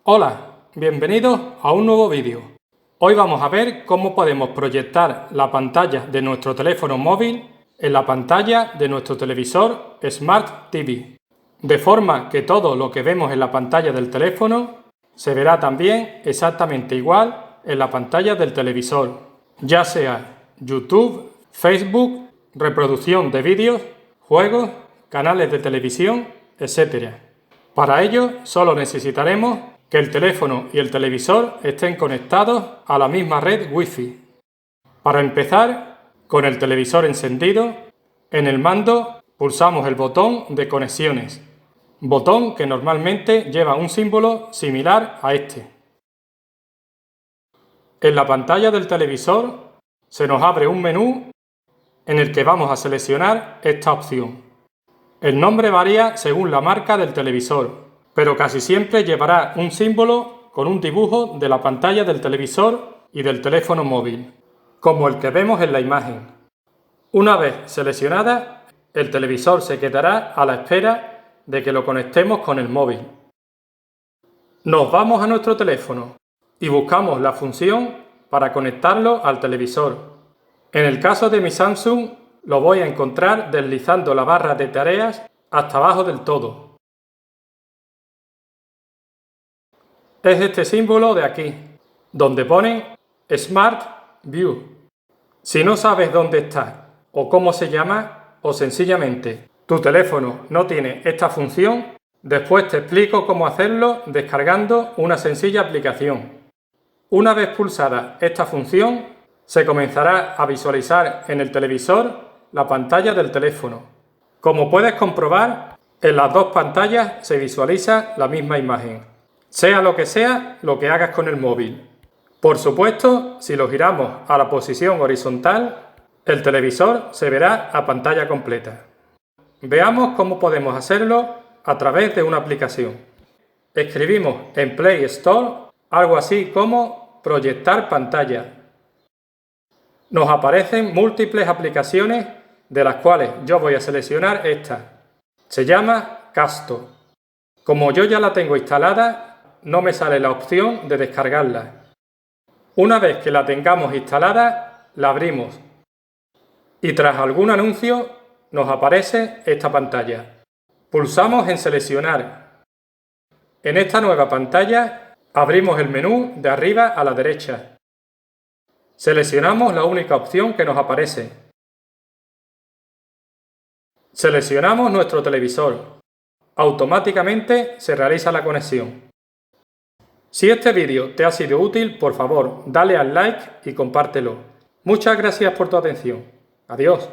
Hola, bienvenidos a un nuevo vídeo. Hoy vamos a ver cómo podemos proyectar la pantalla de nuestro teléfono móvil en la pantalla de nuestro televisor Smart TV, de forma que todo lo que vemos en la pantalla del teléfono se verá también exactamente igual en la pantalla del televisor, ya sea YouTube, Facebook, reproducción de vídeos, juegos, canales de televisión, etc. Para ello solo necesitaremos que el teléfono y el televisor estén conectados a la misma red Wi-Fi. Para empezar, con el televisor encendido, en el mando pulsamos el botón de conexiones, botón que normalmente lleva un símbolo similar a este. En la pantalla del televisor se nos abre un menú en el que vamos a seleccionar esta opción. El nombre varía según la marca del televisor, pero casi siempre llevará un símbolo con un dibujo de la pantalla del televisor y del teléfono móvil, como el que vemos en la imagen. Una vez seleccionada, el televisor se quedará a la espera de que lo conectemos con el móvil. Nos vamos a nuestro teléfono y buscamos la función para conectarlo al televisor. En el caso de mi Samsung, lo voy a encontrar deslizando la barra de tareas hasta abajo del todo. Es este símbolo de aquí, donde pone Smart View. Si no sabes dónde está o cómo se llama, o sencillamente tu teléfono no tiene esta función, después te explico cómo hacerlo descargando una sencilla aplicación. Una vez pulsada esta función, se comenzará a visualizar en el televisor la pantalla del teléfono. Como puedes comprobar, en las dos pantallas se visualiza la misma imagen, sea lo que hagas con el móvil. Por supuesto, si lo giramos a la posición horizontal, el televisor se verá a pantalla completa. Veamos cómo podemos hacerlo a través de una aplicación. Escribimos en Play Store algo así como proyectar pantalla. Nos aparecen múltiples aplicaciones, de las cuales yo voy a seleccionar esta. Se llama Casto. Como yo ya la tengo instalada, no me sale la opción de descargarla. Una vez que la tengamos instalada, la abrimos y tras algún anuncio nos aparece esta pantalla. Pulsamos en seleccionar. En esta nueva pantalla abrimos el menú de arriba a la derecha. Seleccionamos la única opción que nos aparece. Seleccionamos nuestro televisor. Automáticamente se realiza la conexión. Si este vídeo te ha sido útil, por favor, dale al like y compártelo. Muchas gracias por tu atención. Adiós.